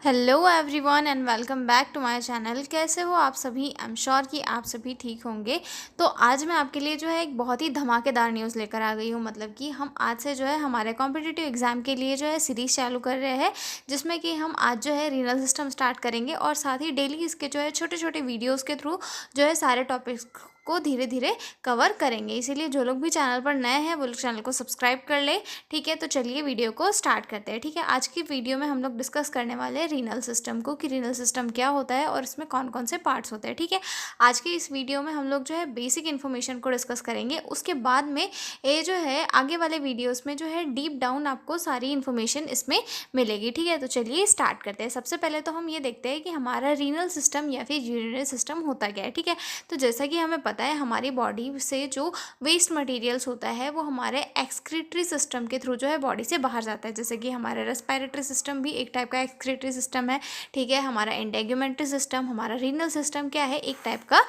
Hello everyone and welcome back to my channel. कैसे हो आप सभी? आई एम श्योर कि आप सभी ठीक होंगे। तो आज मैं आपके लिए जो है एक बहुत ही धमाकेदार न्यूज़ लेकर आ गई हूँ। मतलब कि हम आज से जो है हमारे कॉम्पिटिटिव एग्ज़ाम के लिए जो है सीरीज़ चालू कर रहे हैं, जिसमें कि हम आज जो है रीनल सिस्टम स्टार्ट करेंगे और साथ ही डेली इसके जो है छोटे छोटे वीडियोज़ के थ्रू जो है सारे टॉपिक्स को धीरे धीरे कवर करेंगे। इसीलिए जो लोग भी चैनल पर नए हैं वो लोग चैनल को सब्सक्राइब कर ले। ठीक है, तो चलिए वीडियो को स्टार्ट करते हैं। ठीक है, आज की वीडियो में हम लोग डिस्कस करने वाले हैं रीनल सिस्टम को, कि रीनल सिस्टम क्या होता है और इसमें कौन कौन से पार्ट्स होते हैं। ठीक है, आज की इस वीडियो में हम लोग जो है बेसिक इन्फॉर्मेशन को डिस्कस करेंगे। उसके बाद में ये जो है आगे वाले वीडियोज़ में जो है डीप डाउन आपको सारी इन्फॉर्मेशन इसमें मिलेगी। ठीक है, तो चलिए स्टार्ट करते हैं। सबसे पहले तो हम ये देखते हैं कि हमारा रीनल सिस्टम या फिर यूरिनरी सिस्टम होता क्या है। ठीक है, तो जैसा कि हमें पता है हमारी बॉडी से जो वेस्ट मटेरियल्स होता है वो हमारे एक्सक्रीटरी सिस्टम के थ्रू जो है बॉडी से बाहर जाता है। जैसे कि हमारा रेस्पिरेटरी सिस्टम भी एक टाइप का एक्सक्रीटरी सिस्टम है। ठीक है, हमारा इंटेगुमेंटरी सिस्टम, हमारा रीनल सिस्टम क्या है, एक टाइप का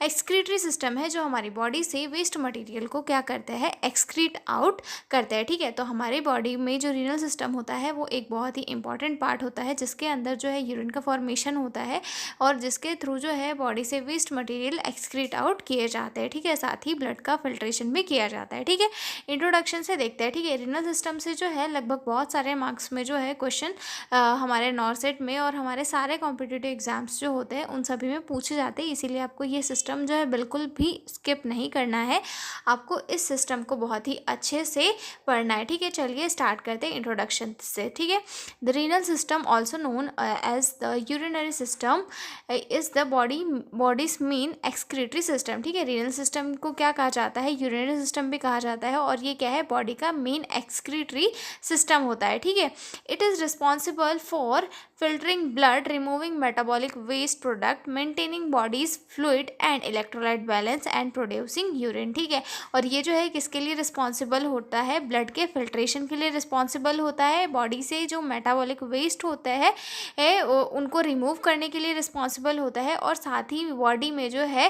एक्सक्रीटरी सिस्टम है जो हमारी बॉडी से वेस्ट मटेरियल को क्या करते हैं, एक्सक्रीट आउट करते हैं। ठीक है, तो हमारी बॉडी में जो रीनल सिस्टम होता है वो एक बहुत ही इंपॉर्टेंट पार्ट होता है, जिसके अंदर जो है यूरिन का फॉर्मेशन होता है और जिसके थ्रू जो है बॉडी से वेस्ट मटेरियल एक्सक्रीट आउट किए जाते हैं। ठीक है, साथ ही ब्लड का फिल्ट्रेशन भी किया जाता है। ठीक है, इंट्रोडक्शन से देखते हैं। ठीक है, रीनल सिस्टम से जो है लगभग बहुत सारे मार्क्स में जो है क्वेश्चन हमारे नॉर्सेट में और हमारे सारे कॉम्पिटिटिव एग्जाम्स जो होते हैं उन सभी में पूछे जाते हैं। इसीलिए आपको ये सिस्टम जो है बिल्कुल भी स्किप नहीं करना है, आपको इस सिस्टम को बहुत ही अच्छे से पढ़ना है। ठीक है, चलिए स्टार्ट करते हैं इंट्रोडक्शन से। ठीक है, the renal system also known as the urinary system is the body's main excretory system. ठीक है, रीनल सिस्टम को क्या कहा जाता है, यूरिनरी सिस्टम भी कहा जाता है और ये क्या है, बॉडी का मेन एक्सक्रीटरी सिस्टम होता है। ठीक है, it is responsible for filtering blood, removing metabolic waste product, maintaining body's fluid and electrolyte balance and producing urine. ठीक है, और ये जो है किसके लिए रिस्पॉन्सिबल होता है, ब्लड के फिल्ट्रेशन के लिए रिस्पॉन्सिबल होता है। बॉडी से जो मेटाबॉलिक वेस्ट होता है उनको रिमूव करने के लिए रिस्पॉन्सिबल होता है और साथ ही बॉडी में जो है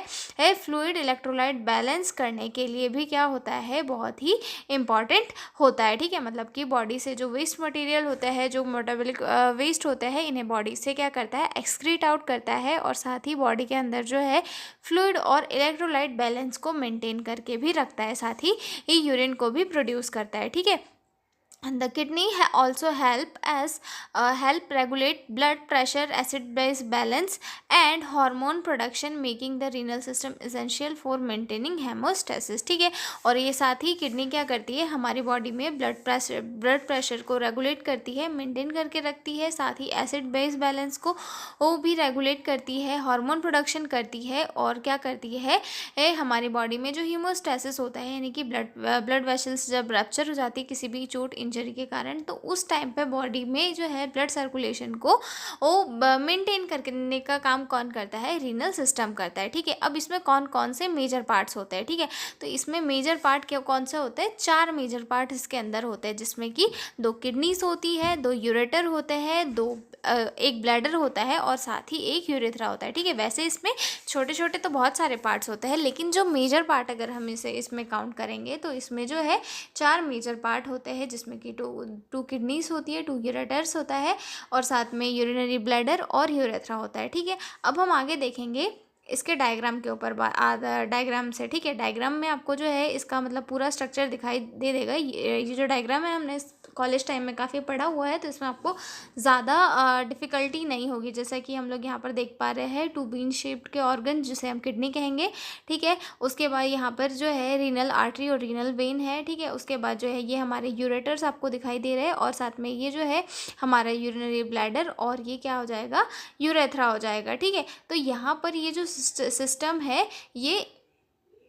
फ्लूइड इलेक्ट्रोलाइट बैलेंस करने के लिए भी क्या होता है, बहुत ही इंपॉर्टेंट होता है। ठीक है, मतलब कि बॉडी से जो वेस्ट मटेरियल होता है, जो मेटाबॉलिक वेस्ट होता है, इन्हें बॉडी से क्या करता है, एक्सक्रीट आउट करता है और साथ ही बॉडी के अंदर जो है फ्लूइड और इलेक्ट्रोलाइट बैलेंस को मेंटेन करके भी रखता है, साथ ही ये यूरिन को भी प्रोड्यूस करता है। ठीक है, and the kidney also help regulate blood pressure, acid base balance and hormone production, making the renal system essential for maintaining hemostasis। ठीक है, और ये साथ ही किडनी क्या करती है, हमारी बॉडी में ब्लड प्रेशर को रेगुलेट करती है, मेंटेन करके रखती है, साथ ही एसिड बेस बैलेंस को वो भी रेगुलेट करती है, हार्मोन प्रोडक्शन करती है और क्या करती है, हमारी बॉडी में जो हीमोस्टेसिस होता है, यानी कि ब्लड वेसल्स जब रप्चर हो जाती है किसी भी चोट इंजरी के कारण, तो उस टाइम पे बॉडी में जो है ब्लड सर्कुलेशन को वो मेंटेन करने का काम कौन करता है, रीनल सिस्टम करता है। ठीक है, अब इसमें कौन कौन से मेजर पार्ट्स होते हैं। ठीक है, तो इसमें मेजर पार्ट क्या कौन से होते हैं, 4 मेजर पार्ट इसके अंदर होते हैं, जिसमें कि 2 किडनीज होती है, 2 यूरेटर होते हैं, एक ब्लैडर होता है और साथ ही एक यूरेथ्रा होता है। ठीक है, वैसे इसमें छोटे छोटे तो बहुत सारे पार्ट्स होते हैं, लेकिन जो मेजर पार्ट अगर हम इसमें काउंट करेंगे तो इसमें जो है 4 मेजर पार्ट होते हैं, जिसमें कि टू किडनीज होती है, 2 यूरेटर्स होता है और साथ में यूरिनरी ब्लैडर और यूरेथ्रा होता है। ठीक है, अब हम आगे देखेंगे इसके डायग्राम के ऊपर डायग्राम से। ठीक है, डायग्राम में आपको जो है इसका मतलब पूरा स्ट्रक्चर दिखाई दे देगा। ये जो डायग्राम है हमने कॉलेज टाइम में काफ़ी पढ़ा हुआ है, तो इसमें आपको ज़्यादा डिफ़िकल्टी नहीं होगी। जैसा कि हम लोग यहाँ पर देख पा रहे हैं 2 बीन शेप्ड के ऑर्गन, जिसे हम किडनी कहेंगे। ठीक है, उसके बाद यहाँ पर जो है रीनल आर्टरी और रीनल वेन है। ठीक है, उसके बाद जो है ये हमारे यूरेटर्स आपको दिखाई दे रहे हैं और साथ में ये जो है हमारा यूरिनरी ब्लैडर और ये क्या हो जाएगा, यूरेथ्रा हो जाएगा। ठीक है, तो यहाँ पर ये जो सिस्टम है ये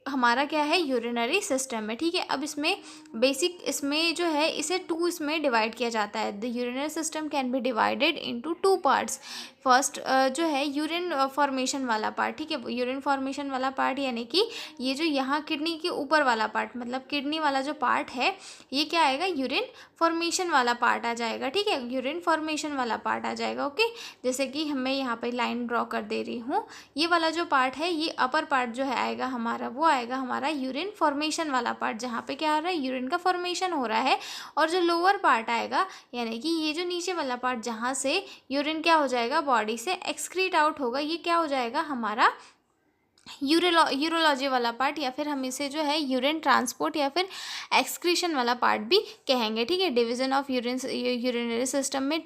हमारा क्या है, यूरिनरी सिस्टम है। ठीक है, अब इसमें बेसिक इसमें जो है इसे 2 इसमें डिवाइड किया जाता है। The urinary system can be divided into 2 parts. First जो है यूरिन फॉर्मेशन वाला पार्ट। ठीक है, यूरिन फॉर्मेशन वाला पार्ट यानी कि ये जो यहाँ किडनी के ऊपर वाला पार्ट, मतलब किडनी वाला जो पार्ट है ये क्या आएगा, यूरिन फॉर्मेशन वाला पार्ट आ जाएगा। ठीक है, यूरिन फॉर्मेशन वाला पार्ट आ जाएगा। ओके, जैसे कि मैं यहाँ पे लाइन ड्रॉ कर दे रही हूँ, ये वाला जो पार्ट है ये अपर पार्ट जो है आएगा हमारा, वो आएगा हमारा यूरिन फॉर्मेशन वाला पार्ट, जहाँ पे क्या हो रहा है, यूरिन का फॉर्मेशन हो रहा है। और जो लोअर पार्ट आएगा, यानी कि ये जो नीचे वाला पार्ट जहाँ से यूरिन क्या हो जाएगा, बॉडी से एक्सक्रीट आउट होगा, ये क्या हो जाएगा हमारा यूरोलॉजी वाला पार्ट, या फिर हम इसे जो है यूरिन ट्रांसपोर्ट या फिर एक्सक्रीशन वाला पार्ट भी कहेंगे। ठीक है, डिवीजन ऑफ यूरिनरी सिस्टम में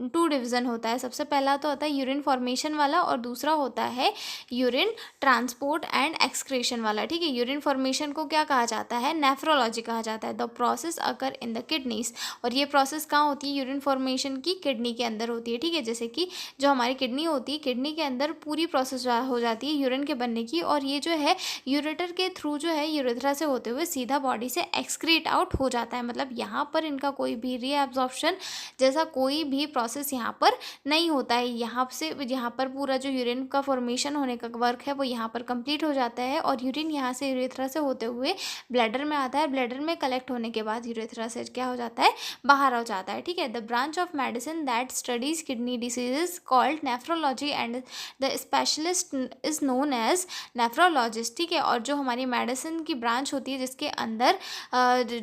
टू डिवीज़न होता है। सबसे पहला तो होता है यूरिन फॉर्मेशन वाला, और दूसरा होता है यूरिन ट्रांसपोर्ट एंड एक्सक्रीशन वाला। ठीक है, यूरिन फॉर्मेशन को क्या कहा जाता है, नेफ्रोलॉजी कहा जाता है। The process occur in the kidneys, और ये प्रोसेस कहाँ होती है, यूरिन फॉर्मेशन की किडनी के अंदर होती है। ठीक है, जैसे कि जो हमारी किडनी होती है, किडनी के अंदर पूरी प्रोसेस हो जाती है यूरिन के बनने की, और ये जो है यूरेटर के थ्रू जो है यूरेथ्रा से होते हुए सीधा बॉडी से एक्सक्रीट आउट हो जाता है। मतलब यहाँ पर इनका कोई भी रीएब्जॉर्प्शन जैसा कोई भी प्रोसेस यहाँ पर नहीं होता है। यहाँ पर पूरा जो यूरिन का फॉर्मेशन होने का वर्क है वो यहाँ पर कंप्लीट हो जाता है, और यूरिन यहाँ से यूरेथ्रा से होते हुए ब्लैडर में आता है। ब्लैडर में कलेक्ट होने के बाद यूरेथ्रा से क्या हो जाता है, बाहर हो जाता है। ठीक है, the branch of medicine that studies kidney diseases called nephrology and the specialist is known as nephrologist. ठीक है, और जो हमारी मेडिसिन की ब्रांच होती है जिसके अंदर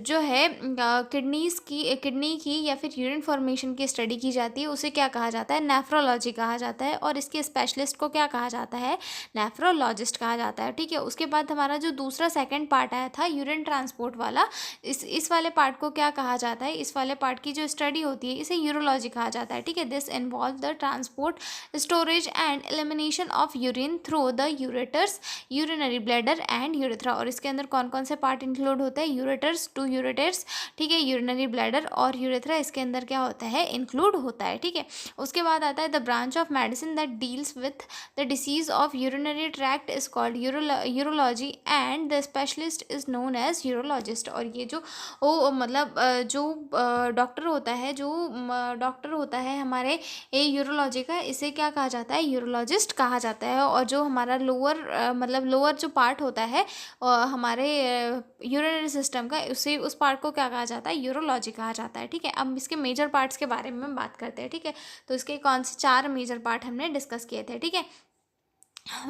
जो है किडनी की या फिर यूरिन फॉर्मेशन की स्टडी की जाती है, उसे क्या कहा जाता है, नेफ्रोलॉजी कहा जाता है। और इसके स्पेशलिस्ट को क्या कहा जाता है, नेफ्रोलॉजिस्ट कहा जाता है। ठीक है, उसके बाद हमारा जो दूसरा सेकंड पार्ट आया था यूरिन ट्रांसपोर्ट वाला, इस वाले पार्ट को क्या कहा जाता है, इस वाले पार्ट की जो स्टडी होती है इसे यूरोलॉजी कहा जाता है। ठीक है, this involve the transport, storage and elimination of urine through the ureters, urinary bladder and urethra. और इसके अंदर कौन कौन से पार्ट इंक्लूड होते हैं, यूरेटर्स, 2 यूरेटर्स, ठीक है, यूरिनरी ब्लैडर और यूरेथ्रा इसके अंदर क्या होता है, इंक्लूड होता है। ठीक है, उसके बाद आता है the branch of medicine that deals with the disease of urinary tract is called urology and the specialist is known as urologist. और ये जो मतलब जो डॉक्टर होता है हमारे यूरोलॉजी का, इसे क्या कहा जाता है, यूरोलॉजिस्ट कहा जाता है। और जो हमारा लोअर जो पार्ट होता है हमारे यूरिनरी सिस्टम का, उस पार्ट को क्या कहा जाता है, यूरोलॉजी कहा जाता है। ठीक है, अब इसके मेजर पार्ट्स के बारे में बात करते हैं। ठीक है, तो इसके कौन से 4 मेजर पार्ट हमने डिस्कस किए थे। ठीक है,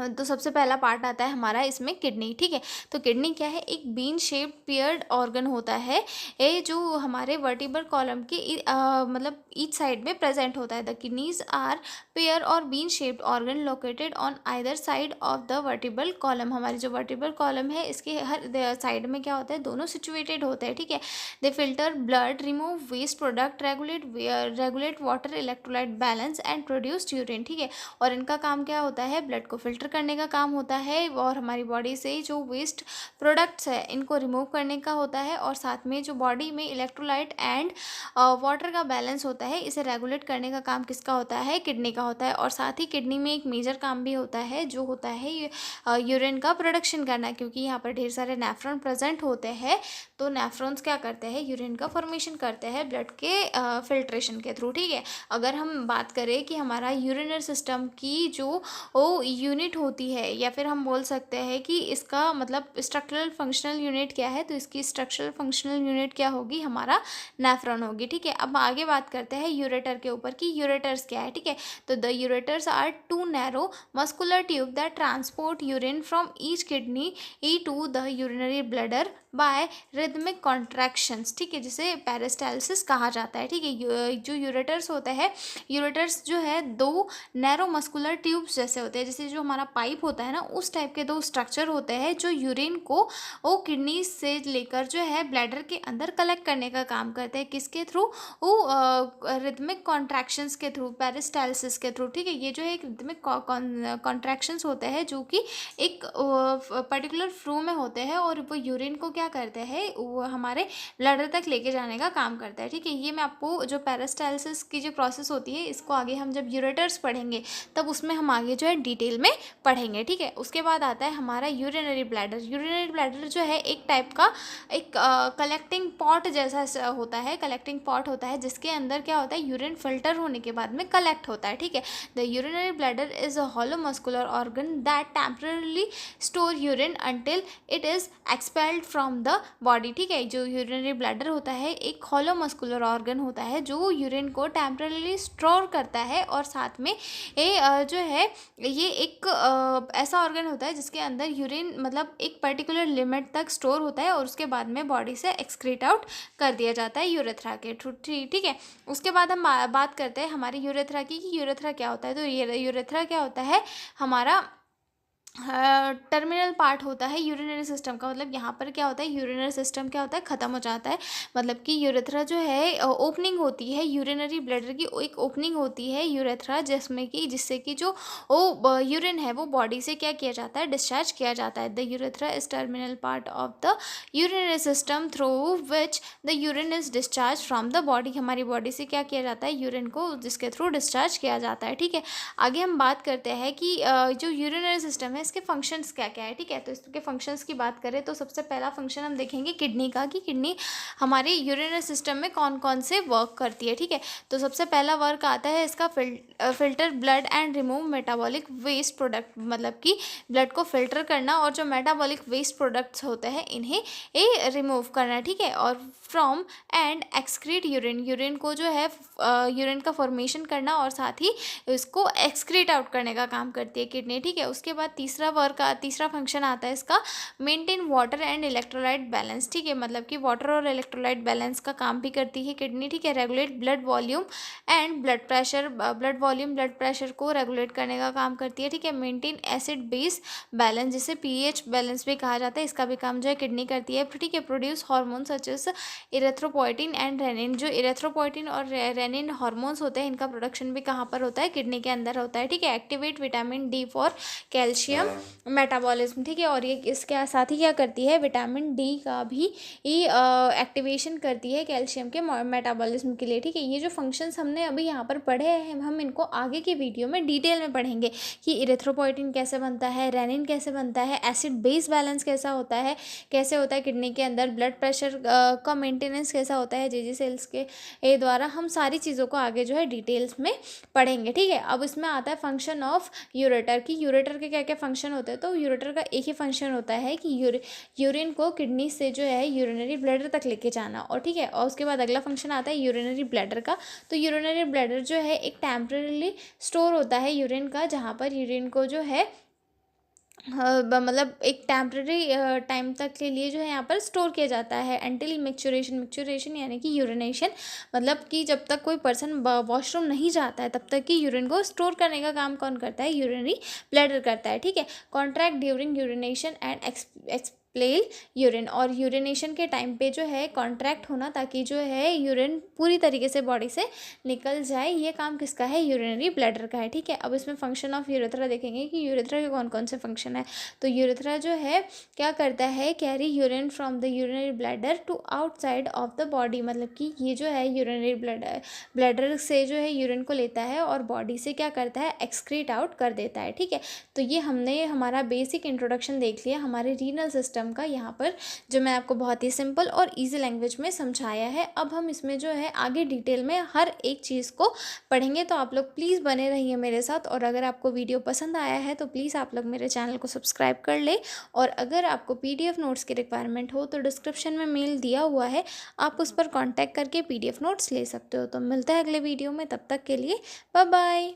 तो सबसे पहला पार्ट आता है हमारा इसमें किडनी। ठीक है, तो किडनी क्या है, एक बीन शेप्ड पेयर्ड ऑर्गन होता है, ये जो हमारे वर्टिब्रल कॉलम के मतलब ईच साइड में प्रेजेंट होता है। द किडनीज आर पेयर और bean shaped organ located on either side of the vertebral column. हमारी जो वर्टिब्रल कॉलम है इसके हर साइड में क्या होता है, दोनों सिचुएटेड होते हैं। ठीक है, they filter blood, remove waste product, regulate water electrolyte balance and produce urine. ठीक है, और इनका काम क्या होता है, ब्लड को फिल्टर करने का काम होता है, और हमारी बॉडी से जो वेस्ट प्रोडक्ट्स है इनको रिमूव करने का होता है, और साथ में जो बॉडी में इलेक्ट्रोलाइट एंड वाटर का बैलेंस होता है इसे रेगुलेट करने का काम किसका होता है, किडनी का होता है। और साथ ही किडनी में एक मेजर काम भी होता है जो होता है यूरिन का प्रोडक्शन करना, क्योंकि यहाँ पर ढेर सारे नेफ्रॉन प्रेजेंट होते हैं। तो नेफ्रॉन्स क्या करते हैं, यूरिन का फॉर्मेशन करते हैं ब्लड के फिल्ट्रेशन के थ्रू। ठीक है, अगर हम बात करें कि हमारा यूरिनरी सिस्टम की जो यूनिट होती है, या फिर हम बोल सकते हैं कि इसका मतलब स्ट्रक्चरल फंक्शनल यूनिट क्या है, तो इसकी स्ट्रक्चरल फंक्शनल यूनिट क्या होगी, हमारा नेफ्रॉन होगी। ठीक है, अब आगे बात करते हैं यूरेटर के ऊपर कि यूरेटर्स क्या है। ठीक है, तो the ureters are 2 narrow muscular tube that transport urine from each kidney to the urinary bladder by rhythmic contractions. ठीक है, जिसे पेरिस्टालसिस कहा जाता है। ठीक है, जो यूरेटर्स होते हैं, यूरेटर्स जो है 2 नैरो मस्कुलर ट्यूब्स जैसे होते हैं, जैसे जो हमारा पाइप होता है ना, उस टाइप के 2 स्ट्रक्चर होते हैं जो यूरिन को वो किडनी से लेकर जो है ब्लैडर के अंदर कलेक्ट करने का काम करते हैं। किसके थ्रू, वो रिदमिक कॉन्ट्रैक्शंस के थ्रू, पेरिस्टालसिस के थ्रू। ठीक है, ये जो है एक रिदमिक कॉन्ट्रैक्शंस होते हैं जो कि एक पर्टिकुलर फ्लो में होते हैं, और वो यूरिन को क्या करते हैं, वो हमारे ब्लैडर तक लेके जाने का काम करता है। ठीक है, ये मैं आपको जो पेरिस्टालसिस की जो प्रोसेस होती है इसको आगे हम जब यूरेटर्स पढ़ेंगे तब उसमें हम आगे जो है डिटेल में पढ़ेंगे। ठीक है, उसके बाद आता है हमारा यूरिनरी ब्लैडर। यूरिनरी ब्लैडर जो है एक टाइप का एक कलेक्टिंग पॉट जैसा होता है, कलेक्टिंग पॉट होता है जिसके अंदर क्या होता है, यूरिन फिल्टर होने के बाद में कलेक्ट होता है। ठीक है, the urinary bladder is a hollow muscular organ that temporarily store urine until it is expelled from from the body, ठीक है। जो यूरिनरी ब्लैडर होता है एक हॉलो मस्कुलर ऑर्गन होता है जो यूरिन को टेम्परली स्टोर करता है, और साथ में ये जो है ये एक ऐसा ऑर्गन होता है जिसके अंदर यूरिन मतलब एक पर्टिकुलर लिमिट तक स्टोर होता है और उसके बाद में बॉडी से एक्सक्रीट आउट कर दिया जाता है यूरेथ्रा के थ्रू, ठीक है। उसके बाद हम बात करते हैं हमारी यूरेथ्रा की कि यूरेथ्रा क्या होता है। तो यूरेथ्रा क्या होता है, हमारा टर्मिनल पार्ट होता है यूरिनरी सिस्टम का। मतलब यहाँ पर क्या होता है, यूरिनरी सिस्टम क्या होता है, ख़त्म हो जाता है। मतलब कि यूरेथ्रा जो है ओपनिंग होती है, यूरिनरी ब्लैडर की एक ओपनिंग होती है यूरेथ्रा, जिससे कि जो वो यूरिन है वो बॉडी से क्या किया जाता है, डिस्चार्ज किया जाता है। The urethra is terminal part of the urinary system through which the urine is discharge from the body. हमारी बॉडी से क्या किया जाता है, यूरिन को जिसके थ्रू डिस्चार्ज किया जाता है, ठीक है। आगे हम बात करते हैं कि जो यूरिनरी सिस्टम है इसके फंक्शंस क्या क्या है, ठीक है। तो इसके फंक्शंस की बात करें तो सबसे पहला फंक्शन हम देखेंगे किडनी का, कि किडनी हमारे यूरिनरी सिस्टम में कौन कौन से वर्क करती है, ठीक है। तो सबसे पहला वर्क आता है इसका filter blood and remove metabolic waste product, मतलब कि ब्लड को फिल्टर करना और जो मेटाबॉलिक वेस्ट प्रोडक्ट्स होते हैं इन्हें ये रिमूव करना, ठीक है। और फ्रॉम एंड एक्सक्रीट यूरिन को जो है यूरिन का फॉर्मेशन करना और साथ ही इसको एक्सक्रीट आउट करने का काम करती है किडनी, ठीक है। उसके बाद तीसरा फंक्शन आता है इसका maintain water and electrolyte balance, ठीक है। मतलब कि वाटर और इलेक्ट्रोलाइट बैलेंस का काम भी करती है किडनी, ठीक है। Regulate blood volume and blood pressure को रेगुलेट करने का काम करती है, ठीक है। मेंटेन एसिड बेस बैलेंस, जिसे पीएच बैलेंस भी कहा जाता है, इसका भी काम जो है किडनी करती है, ठीक है। Produce hormone such as erythropoietin and renin, जो इरेथ्रोपोइटिन और रेनिन हार्मोन्स होते हैं इनका प्रोडक्शन भी कहाँ पर होता है, किडनी के अंदर होता है, ठीक है। Activate vitamin D for calcium metabolism, ठीक है। और ये इसके साथ ही क्या करती है, विटामिन डी का भी एक्टिवेशन करती है कैल्शियम के मेटाबॉलिज्म के लिए, ठीक है। ये जो फंक्शंस हमने अभी यहाँ पर पढ़े हैं हम इनको आगे की वीडियो में डिटेल में पढ़ेंगे कि इरेथ्रोपोइटिन कैसे बनता है, रेनिन कैसे बनता है, एसिड बेस बैलेंस कैसा होता है, कैसे होता है किडनी के अंदर, ब्लड प्रेशर का मेंटेनेंस कैसा होता है जे सेल्स के द्वारा। हम सारी चीज़ों को आगे जो है डिटेल्स में पढ़ेंगे, ठीक है। अब इसमें आता है फंक्शन ऑफ यूरेटर की यूरेटर के क्या क्या फंक्शन होते हैं। तो यूरेटर का एक ही फंक्शन होता है कि यूरिन को किडनी से जो है यूरिनरी ब्लैडर तक लेके जाना, और ठीक है। और उसके बाद अगला फंक्शन आता है यूरिनरी ब्लैडर का। तो यूरिनरी ब्लैडर जो है एक टेम्पररी स्टोर होता है यूरिन का, जहाँ पर यूरिन को जो है मतलब एक टेम्पररी टाइम तक के लिए जो है यहाँ पर स्टोर किया जाता है एंटिल मिक्चुरेशन यानी कि यूरिनेशन, मतलब कि जब तक कोई पर्सन वॉशरूम नहीं जाता है तब तक कि यूरिन को स्टोर करने का काम कौन करता है, यूरिनरी ब्लैडर करता है, ठीक है। Contract during urination and expel urine, और यूरिनेशन के टाइम पे जो है कॉन्ट्रैक्ट होना ताकि जो है यूरिन पूरी तरीके से बॉडी से निकल जाए, ये काम किसका है, यूरिनरी ब्लैडर का है, ठीक है। अब इसमें फंक्शन ऑफ यूरेथ्रा देखेंगे कि यूरेथ्रा के कौन कौन से फंक्शन है। तो यूरेथ्रा जो है क्या करता है, carry urine from the urinary bladder to outside of the body, मतलब कि ये जो है यूरिनरी ब्लैडर से जो है यूरिन को लेता है और बॉडी से क्या करता है, एक्सक्रीट आउट कर देता है, ठीक है। तो ये हमने हमारा बेसिक इंट्रोडक्शन देख लिया हमारे रीनल सिस्टम का, यहाँ पर जो मैं आपको बहुत ही सिंपल और इजी लैंग्वेज में समझाया है। अब हम इसमें जो है आगे डिटेल में हर एक चीज़ को पढ़ेंगे, तो आप लोग प्लीज़ बने रहिए मेरे साथ। और अगर आपको वीडियो पसंद आया है तो प्लीज़ आप लोग मेरे चैनल को सब्सक्राइब कर ले, और अगर आपको PDF नोट्स की रिक्वायरमेंट हो तो डिस्क्रिप्शन में मेल दिया हुआ है, आप उस पर कॉन्टैक्ट करके PDF नोट्स ले सकते हो। तो मिलता है अगले वीडियो में, तब तक के लिए बाय बाय।